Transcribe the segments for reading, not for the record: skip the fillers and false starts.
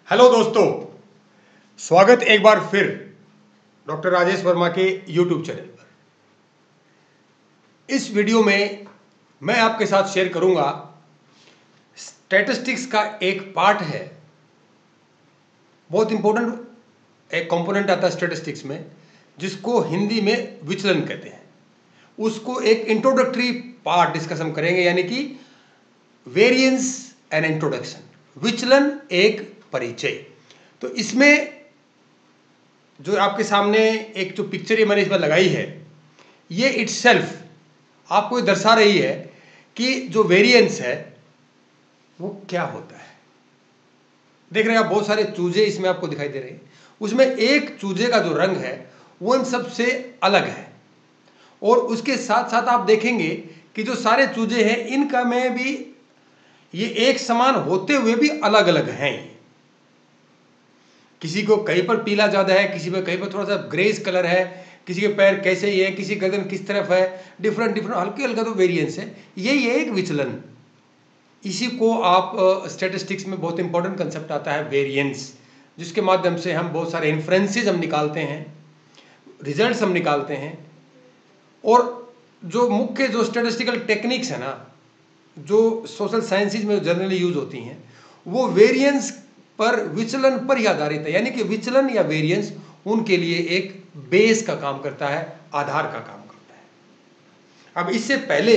Hello दोस्तों, स्वागत एक बार फिर डॉक्टर राजेश वर्मा के यूट्यूब चैनल पर। इस वीडियो में मैं आपके साथ शेयर करूंगा स्टैटिस्टिक्स का एक पार्ट है, बहुत इंपॉर्टेंट एक कंपोनेंट आता है स्टैटिस्टिक्स में, जिसको हिंदी में विचलन कहते हैं। उसको एक इंट्रोडक्टरी पार्ट डिस्कस हम करेंगे, यानी कि वेरिएंस एंड इंट्रोडक्शन, विचलन एक परिचय। तो इसमें जो आपके सामने एक जो पिक्चर मैंने इसमें लगाई है, ये इटसेल्फ आपको दर्शा रही है कि जो वेरिएंस है वो क्या होता है। देख रहे हैं आप, बहुत सारे चूजे इसमें आपको दिखाई दे रहे हैं। उसमें एक चूजे का जो रंग है वो इन सबसे अलग है, और उसके साथ साथ आप देखेंगे कि जो सारे चूजे हैं इनका में भी ये एक समान होते हुए भी अलग अलग हैं। किसी को कहीं पर पीला ज़्यादा है, किसी पर कहीं पर थोड़ा सा ग्रेस कलर है, किसी के पैर कैसे ही है, किसी गर्दन किस तरफ है, डिफरेंट हल्के हल्का तो वेरिएंस है। ये एक विचलन, इसी को आप स्टैटिस्टिक्स में बहुत इंपॉर्टेंट कंसेप्ट आता है वेरिएंस, जिसके माध्यम से हम बहुत सारे इन्फ्रेंसेस हम निकालते हैं, रिजल्ट्स हम निकालते हैं। और जो मुख्य जो स्टैटिस्टिकल टेक्निक्स है ना, जो सोशल साइंसेज में जनरली यूज होती हैं, वो वेरिएंस पर विचलन पर ही आधारित है। यानी कि विचलन या वेरिएंस उनके लिए एक बेस का काम करता है, आधार का काम करता है। अब इससे पहले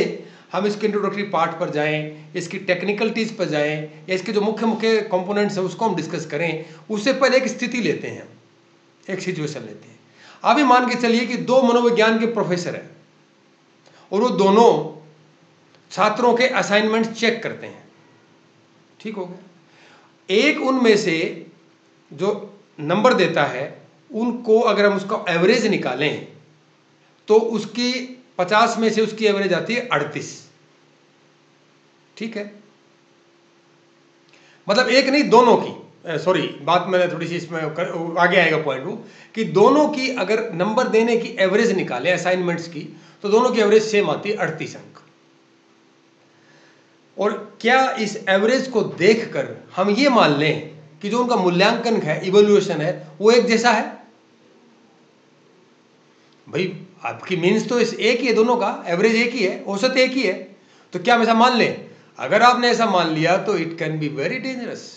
हम इसके इंट्रोडक्टरी पार्ट पर जाएं, इसकी टेक्निकलिटीज पर जाएं, या इसके जो मुख्य मुख्य कंपोनेंट्स हैं उसको हम डिस्कस करें, उससे पहले एक स्थिति लेते हैं, एक सिचुएशन लेते हैं। अभी मान के चलिए कि दो मनोविज्ञान के प्रोफेसर हैं और वो दोनों छात्रों के असाइनमेंट चेक करते हैं। ठीक हो गया। एक उनमें से जो नंबर देता है, उनको अगर हम उसका एवरेज निकालें तो उसकी 50 में से उसकी एवरेज आती है 38। ठीक है, मतलब एक नहीं, दोनों की, सॉरी बात मैंने थोड़ी सी इसमें आगे आएगा पॉइंट वो, कि दोनों की अगर नंबर देने की एवरेज निकाले असाइनमेंट्स की, तो दोनों की एवरेज सेम आती है 38 अंक। और क्या इस एवरेज को देखकर हम ये मान लें कि जो उनका मूल्यांकन है, इवैल्यूएशन है, वो एक जैसा है? भाई आपकी मीन्स तो इस एक ही है, दोनों का एवरेज एक ही है, औसत एक ही है। तो क्या हम ऐसा मान लें? अगर आपने ऐसा मान लिया तो it can be very dangerous,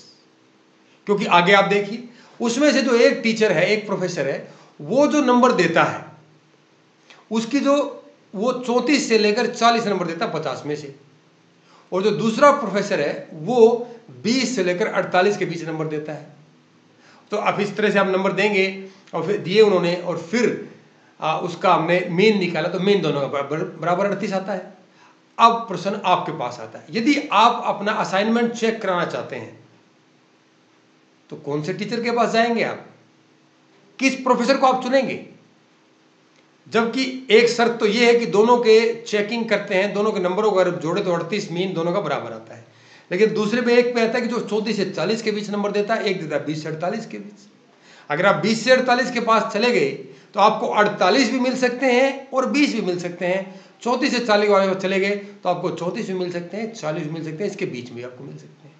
क्योंकि आगे आप देखिए, उसमें से जो एक टीचर है, एक प्रोफेसर है, वो जो नंबर देता है उसकी जो वो 34 से लेकर 40 नंबर देता है 50 में से, और जो दूसरा प्रोफेसर है वो 20 से लेकर 48 के बीच नंबर देता है। तो अब इस तरह से हम नंबर देंगे, और फिर दिए उन्होंने, और फिर उसका हमने मीन निकाला, तो मीन दोनों का बराबर 38 आता है। अब प्रश्न आपके पास आता है, यदि आप अपना असाइनमेंट चेक कराना चाहते हैं तो कौन से टीचर के पास जाएंगे? आप किस प्रोफेसर को आप चुनेंगे? जबकि एक शर्त तो यह है कि दोनों के चेकिंग करते हैं, दोनों के नंबरों को अगर जोड़े तो 38 मीन दोनों का बराबर आता है। लेकिन दूसरे पे एक पे आता है कि जो 34 से 40 के बीच नंबर देता है, एक देता है 20 से 48 के बीच। अगर आप 20 से 48 के पास चले गए तो आपको 48 भी मिल सकते हैं और 20 भी मिल सकते हैं। 34 से 40 वाले पर चले गए तो आपको 34 भी मिल सकते हैं, 40 भी मिल सकते हैं, इसके बीच में आपको मिल सकते हैं।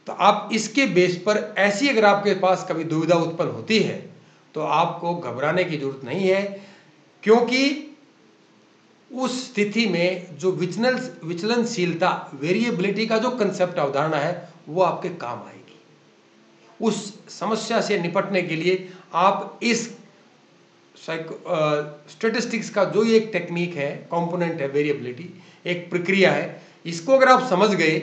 तो आप इसके बेस पर ऐसी अगर आपके पास कभी दुविधा उत्पन्न होती है तो आपको घबराने की जरूरत नहीं है, क्योंकि उस स्थिति में जो विचलनशीलता, वेरिएबिलिटी का जो कंसेप्ट अवधारणा है वो आपके काम आएगी। उस समस्या से निपटने के लिए आप इस स्टैटिस्टिक्स का जो एक टेक्निक है, कंपोनेंट है, वेरिएबिलिटी एक प्रक्रिया है, इसको अगर आप समझ गए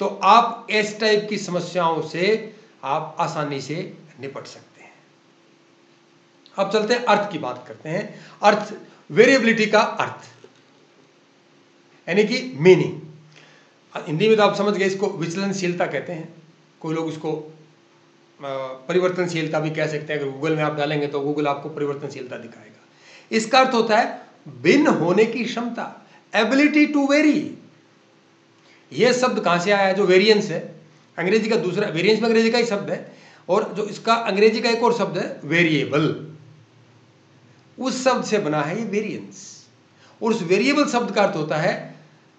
तो आप इस टाइप की समस्याओं से आप आसानी से निपट सकते हैं। अब चलते हैं अर्थ की बात करते हैं। अर्थ, वेरिएबिलिटी का अर्थ यानी कि मीनिंग। हिंदी में तो आप समझ गए, इसको विचलनशीलता कहते हैं। कोई लोग इसको परिवर्तनशीलता भी कह सकते हैं। अगर गूगल में आप डालेंगे तो गूगल आपको परिवर्तनशीलता दिखाएगा। इसका अर्थ होता है भिन्न होने की क्षमता, एबिलिटी टू वेरी। यह शब्द कहां से आया है? जो वेरिएंस है, अंग्रेजी का दूसरा, वेरिएंस में अंग्रेजी का ही शब्द है, और जो इसका अंग्रेजी का एक और शब्द है वेरिएबल, उस शब्द से बना है ये वेरिएंस। और उस वेरिएबल शब्द का अर्थ होता है,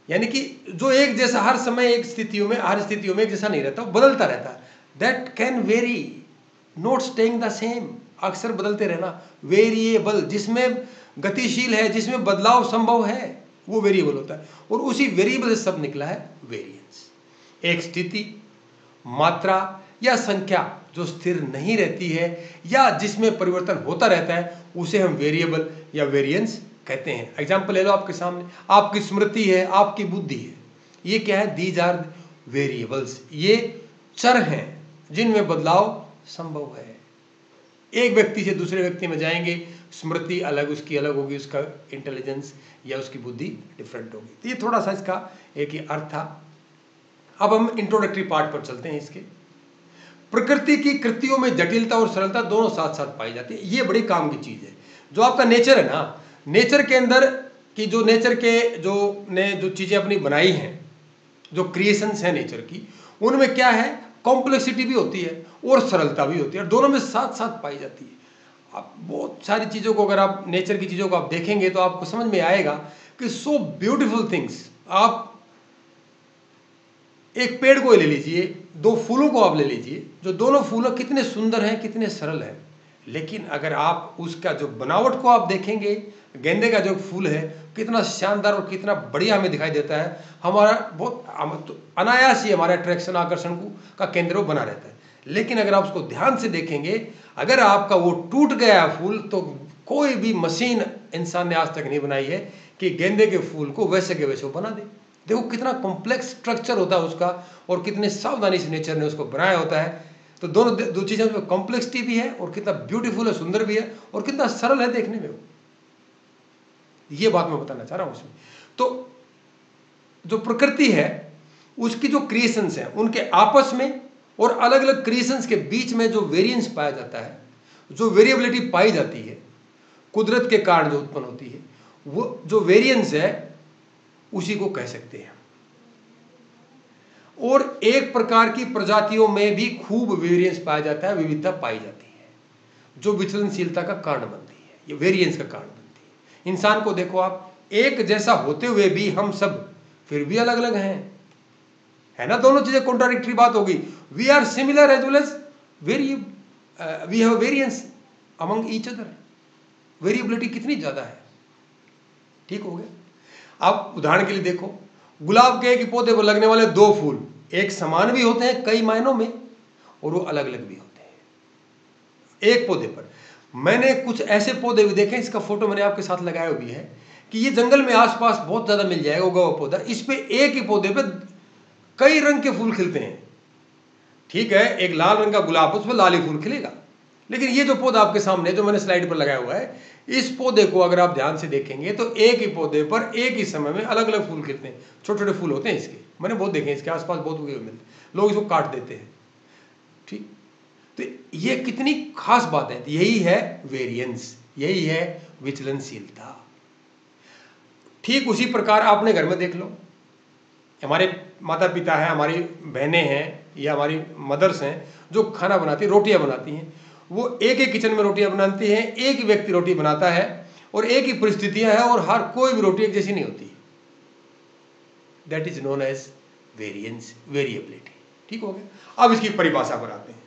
यानी कि जो एक जैसा हर समय एक स्थितियों में, हर स्थितियों में एक जैसा नहीं रहता, वो बदलता रहता है। That can very, not staying the same, अक्सर बदलते रहना। वेरिएबल, जिसमें गतिशील है, जिसमें बदलाव संभव है, वो वेरिएबल होता है। और उसी वेरिएबल से सब निकला है वेरिएंस। एक स्थिति, मात्रा या संख्या जो स्थिर नहीं रहती है या जिसमें परिवर्तन होता रहता है, उसे हम वेरिएबल या वेरिएंस कहते हैं। एग्जाम्पल ले लो आपके सामने, आपकी स्मृति है, आपकी बुद्धि है, ये क्या है? दीज आर वेरिएबल्स, ये चर हैं जिनमें बदलाव संभव है। एक व्यक्ति से दूसरे व्यक्ति में जाएंगे, स्मृति अलग, उसकी अलग होगी, उसका इंटेलिजेंस या उसकी बुद्धि डिफरेंट होगी। तो ये थोड़ा सा इसका एक ही अर्थ था। अब हम इंट्रोडक्टरी पार्ट पर चलते हैं। इसके प्रकृति की कृतियों में जटिलता और सरलता दोनों साथ साथ पाई जाती है। ये बड़ी काम की चीज है। जो आपका नेचर है ना, नेचर के अंदर की जो नेचर के जो चीजें अपनी बनाई हैं, जो क्रिएशंस हैं नेचर की, उनमें क्या है? कॉम्प्लेक्सिटी भी होती है और सरलता भी होती है, और दोनों में साथ साथ पाई जाती है। आप बहुत सारी चीज़ों को, अगर आप नेचर की चीज़ों को आप देखेंगे तो आपको समझ में आएगा कि सो ब्यूटीफुल थिंग्स। आप एक पेड़ को ले लीजिए, दो फूलों को आप ले लीजिए, जो दोनों फूल कितने सुंदर हैं, कितने सरल हैं, लेकिन अगर आप उसका जो बनावट को आप देखेंगे, गेंदे का जो फूल है कितना शानदार और कितना बढ़िया हमें दिखाई देता है, हमारा बहुत अनायास ही हमारा अट्रैक्शन, आकर्षण का केंद्र वो बना रहता है। लेकिन अगर आप उसको ध्यान से देखेंगे, अगर आपका वो टूट गया फूल, तो कोई भी मशीन इंसान ने आज तक नहीं बनाई है कि गेंदे के फूल को वैसे के वैसे बना दे। देखो कितना कॉम्प्लेक्स स्ट्रक्चर होता है उसका, और कितने सावधानी से नेचर ने उसको बनाया होता है। तो दोनों दो चीज़ें उसमें कॉम्प्लेक्सिटी भी है, और कितना ब्यूटीफुल है, सुंदर भी है, और कितना सरल है देखने में। ये बात मैं बताना चाह रहा हूं उसमें। तो जो प्रकृति है, उसकी जो क्रिएशंस है, उनके आपस में और अलग अलग क्रिएशंस के बीच में जो वेरिएंस पाया जाता है, जो वेरिएबिलिटी पाई जाती है, कुदरत के कारण जो उत्पन्न होती है, वो जो वेरिएंस है उसी को कह सकते हैं। और एक प्रकार की प्रजातियों में भी खूब वेरिएंस पाया जाता है, विविधता पाई जाती है, जो विचलनशीलता का कारण बनती है, ये वेरिएंस का कारण बनती है। इंसान को देखो आप, एक जैसा होते हुए भी हम सब फिर भी अलग अलग हैं, है ना? दोनों चीजें कॉन्ट्राडिक्टरी बात होगी। We are similar as well as we have variance among each other. Variability कितनी ज्यादा है। ठीक हो गया। आप उदाहरण के लिए देखो, गुलाब के एक पौधे पर लगने वाले दो फूल एक समान भी होते हैं कई मायनों में, और वो अलग अलग भी होते हैं एक पौधे पर। मैंने कुछ ऐसे पौधे भी देखे, इसका फोटो मैंने आपके साथ लगाया भी है, कि ये जंगल में आसपास बहुत ज्यादा मिल जाएगा उगा हुआ पौधा। इस पे एक ही पौधे पे कई रंग के फूल खिलते हैं। ठीक है, एक लाल रंग का गुलाब, उसमें लाल ही फूल खिलेगा। लेकिन ये जो पौधा आपके सामने जो मैंने स्लाइड पर लगाया हुआ है, इस पौधे को अगर आप ध्यान से देखेंगे तो एक ही पौधे पर एक ही समय में अलग अलग फूल खिलते हैं। छोटे छोटे फूल होते हैं इसके, मैंने बहुत देखे, इसके आसपास बहुत उगे मिलते हैं, लोग इसको काट देते हैं। ठीक, तो ये कितनी खास बात है। यही है वेरिएंस, यही है विचलनशीलता। ठीक उसी प्रकार आपने घर में देख लो, हमारे माता पिता हैं, हमारी बहनें हैं या हमारी मदर्स हैं, जो खाना बनाती, रोटियां बनाती हैं, वो एक ही किचन में रोटियां बनाती हैं, एक ही व्यक्ति रोटी बनाता है, और एक ही परिस्थितियां हैं, और हर कोई भी रोटी एक जैसी नहीं होती। That is known as variance, variability. ठीक हो गया। अब इसकी परिभाषा पर आते हैं।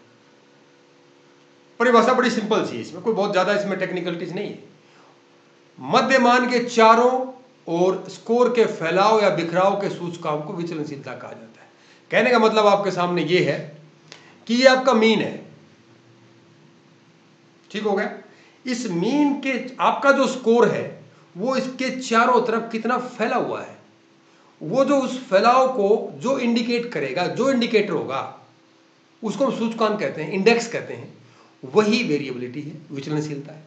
परिभाषा बड़ी सिंपल सी है, इसमें कोई बहुत ज्यादा इसमें टेक्निकलिटीज नहीं है। मध्यमान के चारों और स्कोर के फैलाव या बिखराव के सूचकांक को विचलनशीलता कहा जाता है। कहने का मतलब आपके सामने ये है कि ये आपका मीन है। ठीक हो गया। इस मीन के आपका जो स्कोर है वो इसके चारों तरफ कितना फैला हुआ है, वो जो उस फैलाव को जो इंडिकेट करेगा, जो इंडिकेटर होगा, उसको हम सूचकांक कहते हैं, इंडेक्स कहते हैं। वही वेरिएबिलिटी है, विचलनशीलता है।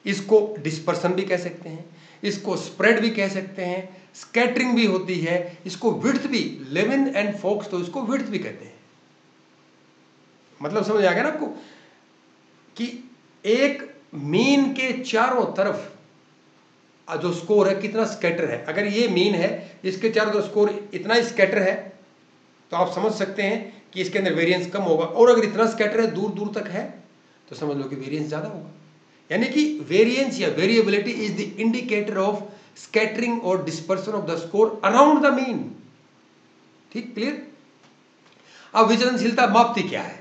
इसको डिस्पर्सन भी कह सकते हैं, इसको स्प्रेड भी कह सकते हैं, स्कैटरिंग भी होती है, इसको विड्थ भी, लेविन एंड फोक्स तो इसको विड्थ भी कहते हैं। मतलब समझ आ गया ना आपको कि एक मीन के चारों तरफ जो स्कोर है कितना स्कैटर है। अगर ये मीन है, इसके चारों तरफ स्कोर इतना ही स्कैटर है, तो आप समझ सकते हैं कि इसके अंदर वेरिएंस कम होगा। और अगर इतना स्कैटर है, दूर दूर तक है, तो समझ लो कि वेरिएंस ज्यादा होगा। यानी कि वेरिएंस या variability is the indicator of scattering और dispersion of the score around the mean. ठीक, क्लियर। अब विचलनशीलता मापती क्या है?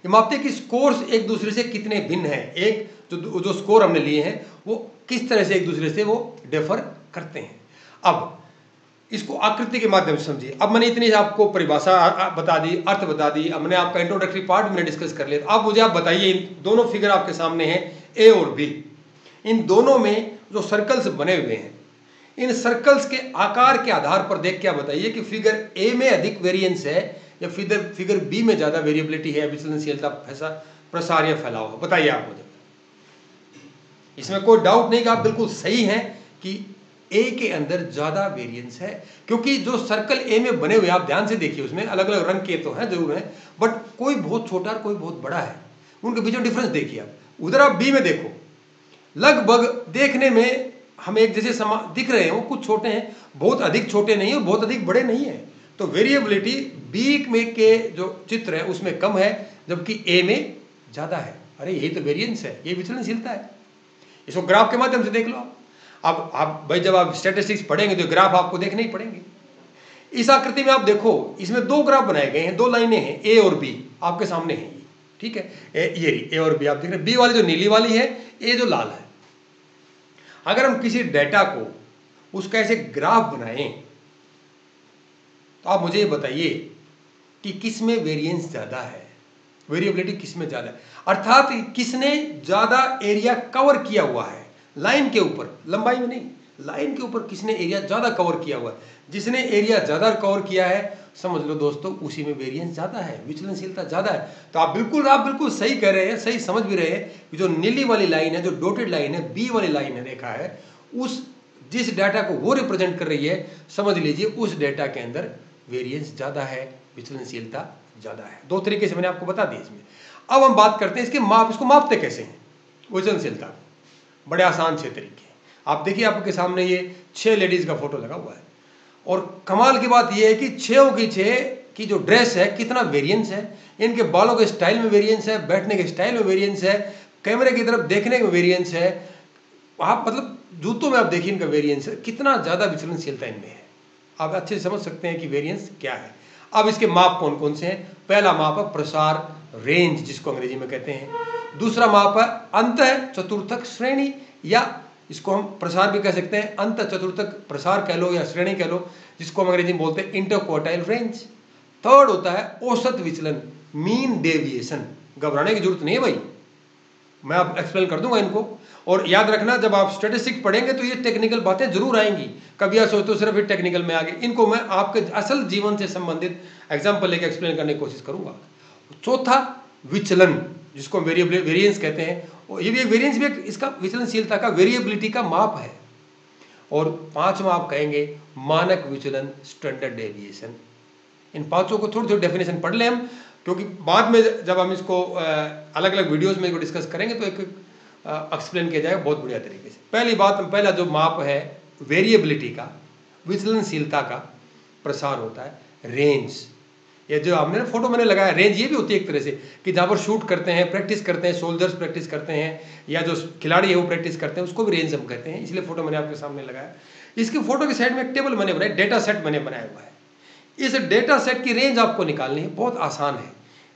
ये मापते कि स्कोर्स एक दूसरे से कितने भिन्न हैं, एक जो स्कोर हमने लिए हैं वो किस तरह से एक दूसरे से वो डिफर करते हैं। अब इसको आकृति के माध्यम से समझिए। अब मैंने इतनी आपको परिभाषा बता दी, अर्थ बता दी, अब मैंने आपका इंट्रोडक्टरी पार्ट मैंने डिस्कस कर लिया। अब मुझे आप बताइए, इन दोनों फिगर आपके सामने हैं ए और बी, इन दोनों में जो सर्कल्स बने हुए हैं, इन सर्कल्स के आकार के आधार पर देख के आप बताइए कि फिगर ए में अधिक वेरिएंस है या फिगर बी में ज्यादा वेरिएबिलिटी है, विचलनशीलता प्रसार या फैलाव। बताइए आप मुझे। इसमें कोई डाउट नहीं कि आप बिल्कुल सही हैं कि ए के अंदर ज्यादा वेरिएंस है, क्योंकि जो सर्कल ए में बने हुए आप ध्यान से देखिए, उसमें अलग अलग रंग के तो हैं जरूर हैं, बट कोई बहुत छोटा और कोई बहुत बड़ा है, उनके बीच में डिफरेंस देखिए आप। उधर आप बी में देखो, लगभग देखने में हम एक जैसे दिख रहे हैं, वो कुछ छोटे हैं, बहुत अधिक छोटे नहीं और बहुत अधिक बड़े नहीं है। तो वेरिएबिलिटी बी में के जो चित्र है उसमें कम है, जबकि ए में ज्यादा है। अरे यही तो वेरिएंस है, ये विचलनशीलता है। इसको ग्राफ के माध्यम से देख लो। अब आप भाई जब आप स्टैटिस्टिक्स पढ़ेंगे तो ग्राफ आपको देखने ही पड़ेंगे। इस आकृति में आप देखो, इसमें दो ग्राफ बनाए गए हैं, दो लाइनें हैं ए और बी आपके सामने हैं, ठीक है। ये ए और बी आप देख रहे हैं, बी वाली जो नीली वाली है, ए जो लाल है। अगर हम किसी डेटा को उसका ऐसे ग्राफ बनाएं तो आप मुझे ये बताइए कि किसमें वेरिएंस ज्यादा है, वेरिएबिलिटी किसमें ज्यादा है, अर्थात किसने ज्यादा एरिया कवर किया हुआ है लाइन के ऊपर, लंबाई में नहीं, लाइन के ऊपर किसने एरिया ज्यादा कवर किया हुआ है। जिसने एरिया ज्यादा कवर किया है समझ लो दोस्तों उसी में वेरिएंस ज्यादा है, विचलनशीलता ज्यादा है। तो आप बिल्कुल सही कह रहे हैं, सही समझ भी रहे हैं कि जो नीली वाली लाइन है, जो डॉटेड लाइन है, बी वाली लाइन है, देखा है, उस जिस डाटा को वो रिप्रेजेंट कर रही है, समझ लीजिए उस डाटा के अंदर वेरिएंस ज्यादा है, विचलनशीलता ज्यादा है। दो तरीके से मैंने आपको बता दिया इसमें। अब हम बात करते हैं इसके इसको मापते कैसे हैं विचलनशीलता को। बड़े आसान 6 तरीके। आप देखिए आपके सामने ये 6 लेडीज का फोटो लगा हुआ है, और कमाल की बात यह है कि 6 की जो ड्रेस है कितना वेरिएंस है, इनके बालों के स्टाइल में वेरिएंस है, बैठने के स्टाइल में वेरिएंस है, कैमरे की तरफ देखने में वेरिएंस है, आप मतलब जूतों में आप देखिए इनका वेरिएंस है, कितना ज्यादा विचलनशीलता इनमें है। आप अच्छे से समझ सकते हैं कि वेरिएंस क्या है। अब इसके माप कौन कौन से हैं? पहला माप है प्रसार रेंज, जिसको अंग्रेजी में कहते हैं। दूसरा माप है अंत चतुर्थक श्रेणी, या इसको हम प्रसार भी कह सकते हैं, अंत चतुर्थक प्रसार कह लो या श्रेणी कह लो, जिसको हम अंग्रेजी में बोलते हैं इंटरक्वार्टाइल रेंज। थर्ड होता है औसत विचलन, मीन डेविएशन। घबराने की जरूरत नहीं है भाई, मैं आप एक्सप्लेन कर दूंगा इनको। और याद रखना जब आप स्टैटिस्टिक्स पढ़ेंगे तो ये टेक्निकल बातें जरूर आएंगी, कभी ऐसा हो तो सिर्फ ये टेक्निकल में आ गई, इनको मैं आपके असल जीवन से संबंधित एग्जाम्पल लेकर एक्सप्लेन करने की कोशिश करूंगा। चौथा विचलन, जिसको वेरिएंस कहते हैं, और ये भी एक वेरिएंस भी इसका विचलनशीलता का, वेरिएबिलिटी का माप है। और पांचवा आप कहेंगे मानक विचलन, स्टैंडर्ड डेविएशन। इन पांचों को थोड़ी थोड़ी डेफिनेशन पढ़ लें हम, क्योंकि बाद में जब हम इसको अलग अलग वीडियोस में इसको डिस्कस करेंगे तो एक एक्सप्लेन किया जाएगा बहुत बढ़िया तरीके से। पहला जो माप है वेरिएबिलिटी का, विचलनशीलता का प्रसार होता है रेंज। ये जो हमने फोटो मैंने लगाया रेंज, ये भी होती है एक तरह से कि जहाँ पर शूट करते हैं, प्रैक्टिस करते हैं, सोल्जर्स प्रैक्टिस करते हैं, या जो खिलाड़ी है वो प्रैक्टिस करते हैं, उसको भी रेंज हम कहते हैं, इसलिए फोटो मैंने आपके सामने लगाया। इसकी फोटो की साइड में एक टेबल मैंने बनाया, डेटा सेट मैंने बनाया हुआ है। इस डेटा सेट की रेंज आपको निकालनी है, बहुत आसान है।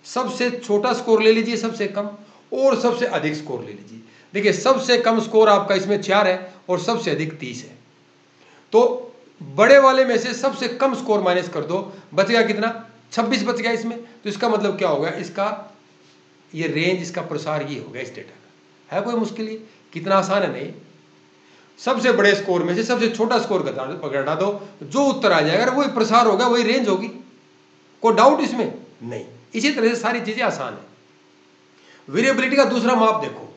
सबसे छोटा स्कोर ले लीजिए, सबसे कम, और सबसे अधिक स्कोर ले लीजिए। देखिए सबसे कम स्कोर आपका इसमें 4 है और सबसे अधिक 30 है। तो बड़े वाले में से सबसे कम स्कोर माइनस कर दो, बच गया कितना? 26 बच गया इसमें। तो इसका मतलब क्या होगा, इसका ये रेंज, इसका प्रसार ये हो गया इस डेटा का। है कोई मुश्किल? ये कितना आसान है नहीं। सबसे बड़े स्कोर में से सबसे छोटा स्कोर घटा दो, जो उत्तर आ जाएगा वही प्रसार होगा, वही रेंज होगी। कोई डाउट इसमें नहीं। इसी तरह से सारी चीजें आसान है। वेरिएबिलिटी का दूसरा माप देखो,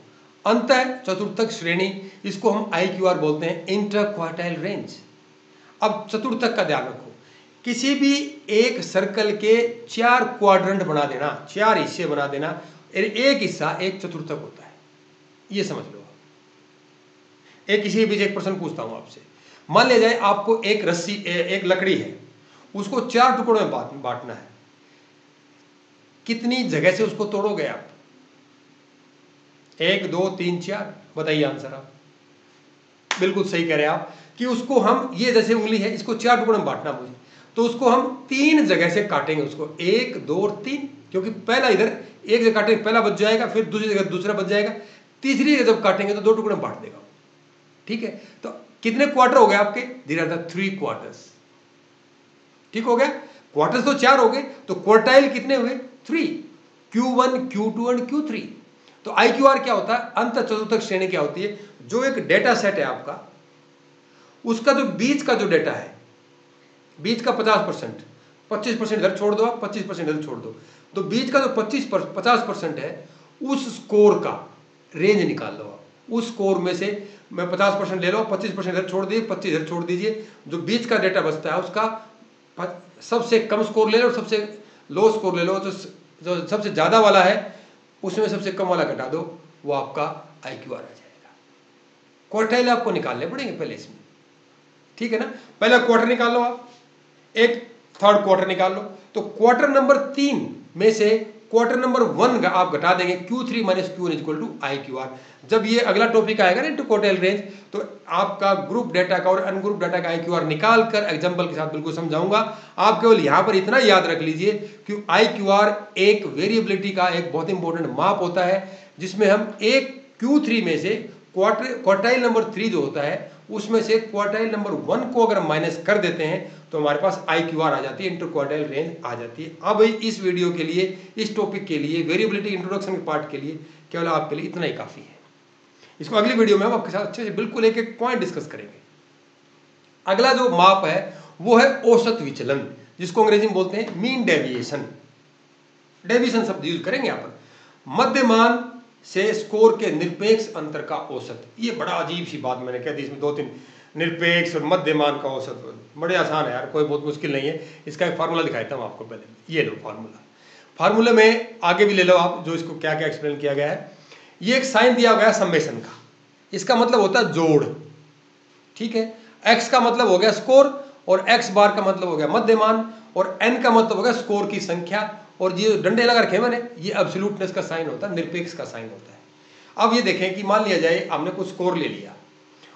अंत चतुर्थक श्रेणी, इसको हम IQR बोलते हैं, इंटरक्वार्टाइल रेंज। अब चतुर्थक का ध्यान रखो, किसी भी एक सर्कल के 4 क्वाड्रेंट बना देना, 4 हिस्से बना देना, एक हिस्सा एक चतुर्थक होता है, ये समझ लो। एक किसी के बीच एक प्रश्न पूछता हूं आपसे, मान लिया जाए आपको एक रस्सी, एक लकड़ी है, उसको 4 टुकड़ों में बांटना है, कितनी जगह से उसको तोड़ोगे आप? 1 2 3 4, बताइए आंसर आप। बिल्कुल सही कह रहे हैं आप कि उसको हम, ये जैसे उंगली है, इसको 4 टुकड़ों में बांटना मुझे, तो उसको हम 3 जगह से काटेंगे उसको, 1 2 और 3, क्योंकि पहला इधर एक जगह काटेंगे, पहला बच जाएगा, फिर दूसरी जगह दूसरा बच जाएगा, तीसरी जगह जब काटेंगे तो 2 टुकड़े में बांट देगा। ठीक है, तो कितने क्वार्टर हो गए आपके? There are the 3 quarters. ठीक हो गया, क्वार्टर्स तो 4 हो गए, तो क्वार्टाइल कितने हुए? 3, Q1 Q2 एंड Q3। तो IQR क्या होता है? अंत चतुर्थक श्रेणी क्या होती है? जो एक डेटा सेट है आपका, उसका जो बीच का जो डेटा है, बीच का 50%, 25% इधर छोड़ दो आप, 25% इधर छोड़ दो, तो बीच का जो 50% है, उस स्कोर का रेंज निकाल लो आप। उस स्कोर में से मैं 50% ले लो, 25% इधर छोड़ दीजिए, 25 इधर छोड़ दीजिए, जो बीच का डेटा बचता है उसका सबसे कम स्कोर ले लो, सबसे लो स्कोर ले लो, जो सबसे ज़्यादा वाला है उसमें सबसे कम वाला घटा दो, वो आपका IQR आ जाएगा। क्वार्टाइल आपको निकालने पड़ेंगे पहले इसमें। ठीक है ना, पहला क्वार्टर निकाल लो आप, एक थर्ड क्वार्टर निकाल लो, तो क्वार्टर नंबर 3 में से क्वार्टर नंबर 1 आप घटा देंगे, Q3 minus Q1 equal to IQR। जब ये अगला टॉपिक आएगा ना, इनटू क्वार्टाइल रेंज, तो आपका ग्रुप डाटा का और अनग्रुप डाटा का IQR निकाल कर एग्जांपल के साथ बिल्कुल समझाऊंगा। आप केवल यहां पर इतना याद रख लीजिए कि IQR एक वेरिएबिलिटी का एक बहुत इंपॉर्टेंट माप होता है, जिसमें हम एक Q3 में से क्वार्टाइल नंबर 3 जो होता है, उसमें से क्वार्टाइल नंबर 1 को अगर माइनस कर देते हैं तो हमारे पास IQR आ जाती है, इंटर क्वार्टाइल रेंज आ जाती है। अब इस वीडियो के लिए, इस टॉपिक के लिए, वेरिएबिलिटी इंट्रोडक्शन के पार्ट के लिए केवल आपके लिए इतना ही काफी है। इसको अगली वीडियो में हम आपके साथ अच्छे से बिल्कुल एक एक पॉइंट डिस्कस करेंगे। अगला जो माप है वो है औसत विचलन, जिसको अंग्रेजी में बोलते हैं मीन डेविएशन। डेविएशन शब्द यूज करेंगे यहाँ पर। मध्यमान से स्कोर के निरपेक्ष अंतर का औसत, ये बड़ा अजीब सी बात मैंने कह दी, इसमें 2-3 निरपेक्ष और मध्यमान का औसत, बड़े आसान है यार, कोई बहुत मुश्किल नहीं है। इसका एक फार्मूला दिखाता हूँ आपको, पहले ये लो फार्मूला। फार्मूले में आगे भी ले लो आप, जो इसको क्या क्या एक्सप्लेन किया गया है। ये एक साइन दिया गया समेशन का, इसका मतलब होता है जोड़। ठीक है, x का मतलब हो गया स्कोर, और x बार का मतलब हो गया मध्यमान, और n का मतलब हो गया स्कोर की संख्या, और ये डंडे लगा रखे मैंने, ये एब्सोल्यूटनेस का साइन होता है, निरपेक्ष का साइन होता है। अब ये देखें कि मान लिया जाए हमने कुछ स्कोर ले लिया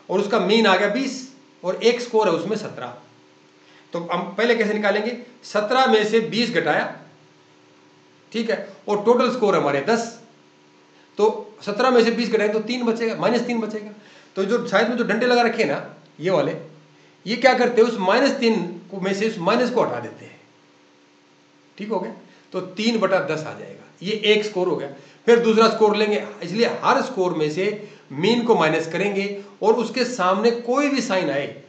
और उसका मीन आ गया 20 और एक स्कोर है उसमें 17, तो हम पहले कैसे निकालेंगे? 17 में से 20 घटाया, ठीक है, और टोटल स्कोर हमारे 10, तो 17 में से 20 घटाएंगे तो 3 बचेगा, -3 बचेगा। तो जो साइड में जो डंडे लगा रखे हैं ना ये वाले, ये क्या करते हैं, उस -3 को में से उस माइनस को हटा देते हैं। ठीक हो गया, तो 3/10 आ जाएगा, ये एक स्कोर हो गया। फिर दूसरा स्कोर लेंगे, इसलिए हर स्कोर में से मीन को माइनस करेंगे और उसके सामने कोई भी साइन आए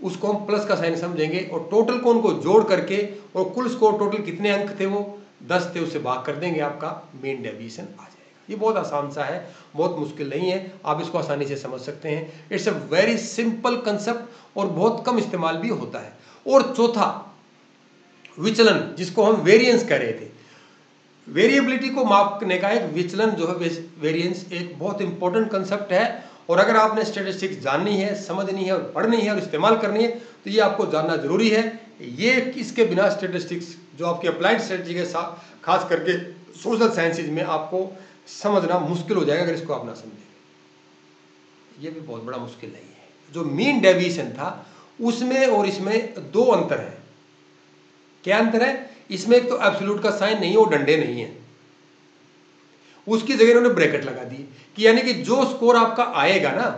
उसको हम प्लस का साइन समझेंगे, और टोटल को उनको जोड़ करके, और कुल स्कोर टोटल कितने अंक थे, वो 10 थे, उससे भाग कर देंगे, आपका मीन डेविएशन आ जाएगा। ये बहुत आसान सा है, बहुत मुश्किल नहीं है, आप इसको आसानी से समझ सकते हैं। It's a very simple concept और बहुत कम इस्तेमाल भी होता है। और चौथा विचलन, जिसको हम वेरिएंस कह रहे थे, वेरिएबिलिटी को मापने का एक विचलन जो है वेरिएंस, एक बहुत इंपॉर्टेंट कंसेप्ट है। और अगर आपने स्टैटिस्टिक्स जाननी है, समझनी है और पढ़नी है और इस्तेमाल करनी है, तो ये आपको जानना जरूरी है। ये इसके बिना स्टैटिस्टिक्स जो आपकी अप्लाइड स्ट्रेटजी के साथ, खास करके सोशल साइंसेज में, आपको समझना मुश्किल हो जाएगा अगर इसको आप ना समझें। ये भी बहुत बड़ा मुश्किल नहीं है। जो मीन डेविएशन था उसमें और इसमें 2 अंतर है। क्या अंतर है? इसमें एक तो एब्सोल्यूट का साइन नहीं है, वो डंडे नहीं है, उसकी जगह इन्होंने ब्रैकेट लगा दी, कि यानी कि जो स्कोर आपका आएगा ना,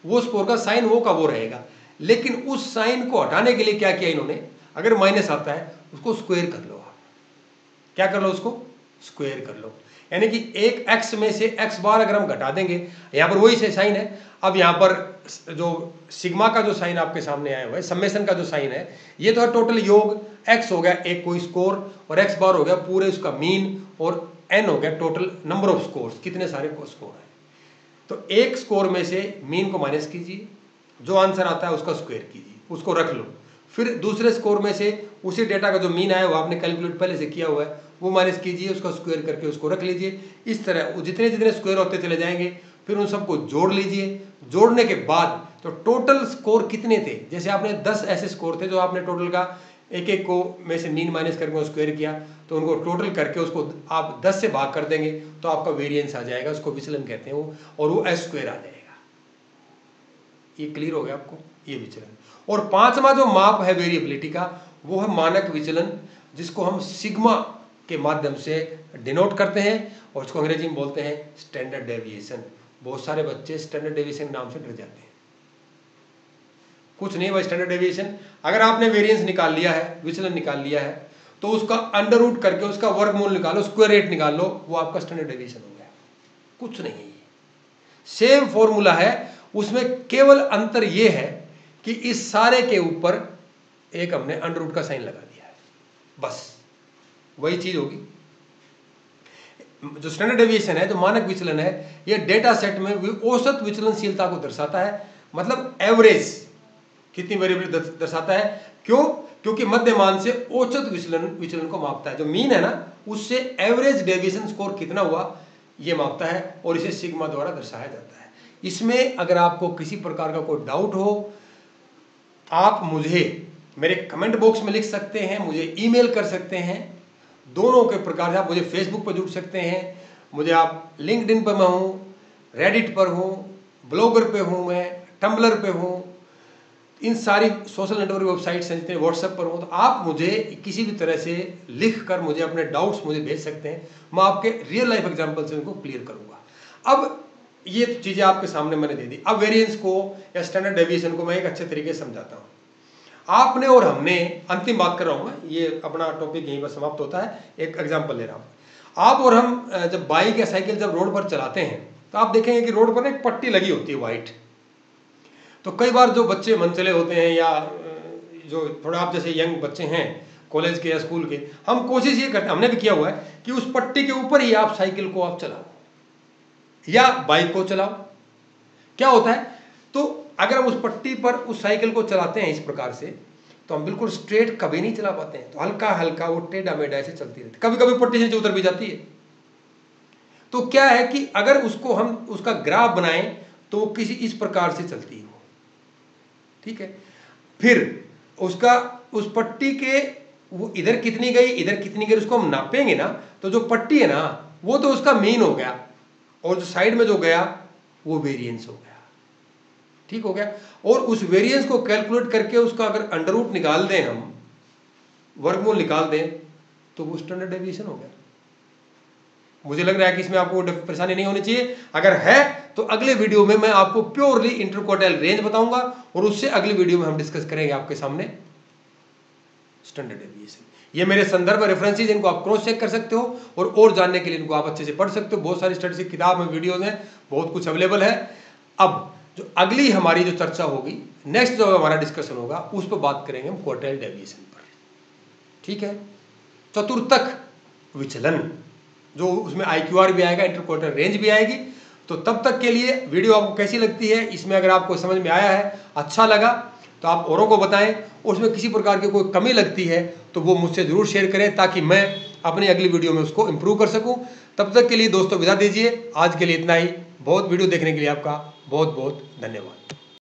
वो स्कोर का साइन वो का वो रहेगा। लेकिन उस साइन को हटाने के लिए क्या किया इन्होंने, अगर माइनस आता है उसको स्क्वायर कर लो आप। क्या कर लो? उसको स्क्वायर कर लो। यानी कि एक x में से x बार अगर हम घटा देंगे, यहां पर वही से साइन है। अब यहां पर जो सिग्मा का जो साइन आपके सामने आया हुआ है, समेशन का जो साइन है, ये तो है टोटल योग, x हो गया एक कोई स्कोर, और x बार हो गया पूरे उसका मीन, और n हो गया टोटल नंबर ऑफ स्कोर्स, कितने सारे स्कोर है। तो एक स्कोर में से मीन को माइनस कीजिए, जो आंसर आता है उसका स्क्वायर कीजिए, उसको रख लो। फिर दूसरे स्कोर में से उसी डेटा का जो मीन आया वो आपने कैलकुलेट पहले से किया हुआ है, वो माइनस कीजिए, उसका स्क्वायर करके उसको रख लीजिए। इस तरह जितने जितने स्क्वायर होते चले जाएंगे, फिर उन सबको जोड़ लीजिए। जोड़ने के बाद तो टोटल स्कोर कितने थे, जैसे आपने 10 ऐसे स्कोर थे जो आपने टोटल का एक एक को में से मीन माइनस करके स्क्वायर किया, तो उनको टोटल करके उसको आप 10 से भाग कर देंगे तो आपका वेरिएंस आ जाएगा, उसको विचलन कहते हैं वो, और वो s स्क्वायर आ जाएगा। ये क्लियर हो गया आपको, ये विचलन। और 5वां जो माप है वेरिएबिलिटी का, वो है मानक विचलन, जिसको हम सिग्मा के माध्यम से डिनोट करते हैं और उसको अंग्रेजी में बोलते हैं स्टैंडर्ड डेविएशन। बहुत सारे बच्चे स्टैंडर्ड डेविएशन नाम से डर जाते हैं। कुछ नहीं भाई, स्टैंडर्ड डेविएशन अगर आपने वेरिएंस निकाल लिया है, विचलन निकाल लिया है, तो उसका अंडर रूट करके उसका वर्गमूल निकालो, स्क्वायर रेट निकाल लो, वो आपका स्टैंडर्ड डेविएशन हो गया। कुछ नहीं है, सेम फॉर्मूला है, उसमें केवल अंतर यह है कि इस सारे के ऊपर एक हमने अंडर रूट का साइन लगा दिया है, बस वही चीज होगी। जो स्टैंडर्ड डेविएशन है, जो मानक विचलन है, यह डेटा सेट में औसत विचलनशीलता को दर्शाता है, मतलब एवरेज कितनी वेरिएबल दर्शाता है। क्यों? क्योंकि मध्यमान से औसत विचलन को मापता है। जो मीन है ना, उससे एवरेज डेविएशन स्कोर कितना हुआ ये मापता है और इसे सिग्मा द्वारा दर्शाया जाता है। इसमें अगर आपको किसी प्रकार का कोई डाउट हो, आप मुझे मेरे कमेंट बॉक्स में लिख सकते हैं, मुझे ईमेल कर सकते हैं। दोनों के प्रकार से आप मुझे फेसबुक पर जुड़ सकते हैं, मुझे आप लिंक्डइन पर मैं हूँ, रेडिट पर हूँ, ब्लॉगर पे हूँ, मैं टम्बलर पे हूँ, इन सारी सोशल नेटवर्क वेबसाइट्स हैं, जितने व्हाट्सएप पर हूँ। तो आप मुझे किसी भी तरह से लिख कर मुझे अपने डाउट्स मुझे भेज सकते हैं, मैं आपके रियल लाइफ एग्जाम्पल से उनको क्लियर करूँगा। अब ये चीज़ें आपके सामने मैंने दे दी। अब वेरिएंस को या स्टैंडर्ड डेविएशन को मैं एक अच्छे तरीके से समझाता हूँ। आपने और हमने, अंतिम बात कर रहा हूँ मैं, ये अपना टॉपिक यहीं पर समाप्त होता है, एक एग्जाम्पल ले रहा हूँ। आप और हम जब बाइक या साइकिल जब रोड पर चलाते हैं तो आप देखेंगे कि रोड पर एक पट्टी लगी होती है वाइट। तो कई बार जो बच्चे मनचले होते हैं या जो थोड़ा आप जैसे यंग बच्चे हैं कॉलेज के या स्कूल के, हम कोशिश ये करते हैं, हमने भी किया हुआ है, कि उस पट्टी के ऊपर ही आप साइकिल को आप चलाओ या बाइक को चलाओ। क्या होता है, तो अगर हम उस पट्टी पर उस साइकिल को चलाते हैं इस प्रकार से, तो हम बिल्कुल स्ट्रेट कभी नहीं चला पाते हैं, तो हल्का हल्का वो टेढ़ा मेढ़ा ऐसे चलती रहती, कभी कभी पट्टी से नीचे उतर भी जाती है। तो क्या है कि अगर उसको हम उसका ग्राफ बनाएं तो किसी इस प्रकार से चलती है, ठीक है। फिर उसका उस पट्टी के वो इधर कितनी गई इधर कितनी गई उसको हम नापेंगे ना, तो जो पट्टी है ना वो तो उसका मीन हो गया, और जो साइड में जो गया वो वेरिएंस हो गया, ठीक हो गया। और उस वेरिएंस को कैलकुलेट करके उसका अगर अंडर रूट निकाल दें, हम वर्गमूल निकाल दें, तो वो स्टैंडर्ड डेविएशन हो गया। मुझे लग रहा है कि इसमें आपको परेशानी नहीं होनी चाहिए। अगर है तो अगले वीडियो में मैं आपको प्योरली इंटरक्वार्टाइल रेंज बताऊंगा, और उससे अगली वीडियो में हम डिस्कस करेंगे आपके सामने स्टैंडर्ड डेविएशन। ये मेरे संदर्भ रेफरेंसेस, इनको आप क्रॉस चेक कर सकते हो, और जानने के लिए इनको आप अच्छे से पढ़ सकते हो। बहुत सारी स्टडी की किताब में, वीडियोज हैं, बहुत कुछ अवेलेबल है। अब जो अगली हमारी जो चर्चा होगी, नेक्स्ट जो हमारा डिस्कशन होगा, उस पर बात करेंगे हम क्वार्टाइल डेविएशन पर, ठीक है। चतुर्थक विचलन, जो उसमें IQR भी आएगा, इंटरक्वार्टाइल रेंज भी आएगी। तो तब तक के लिए वीडियो आपको कैसी लगती है, इसमें अगर आपको समझ में आया है, अच्छा लगा, तो आप औरों को बताएं। उसमें किसी प्रकार की कोई कमी लगती है तो वो मुझसे जरूर शेयर करें, ताकि मैं अपनी अगली वीडियो में उसको इम्प्रूव कर सकूं। तब तक के लिए दोस्तों विदा दीजिए, आज के लिए इतना ही। बहुत वीडियो देखने के लिए आपका बहुत बहुत धन्यवाद।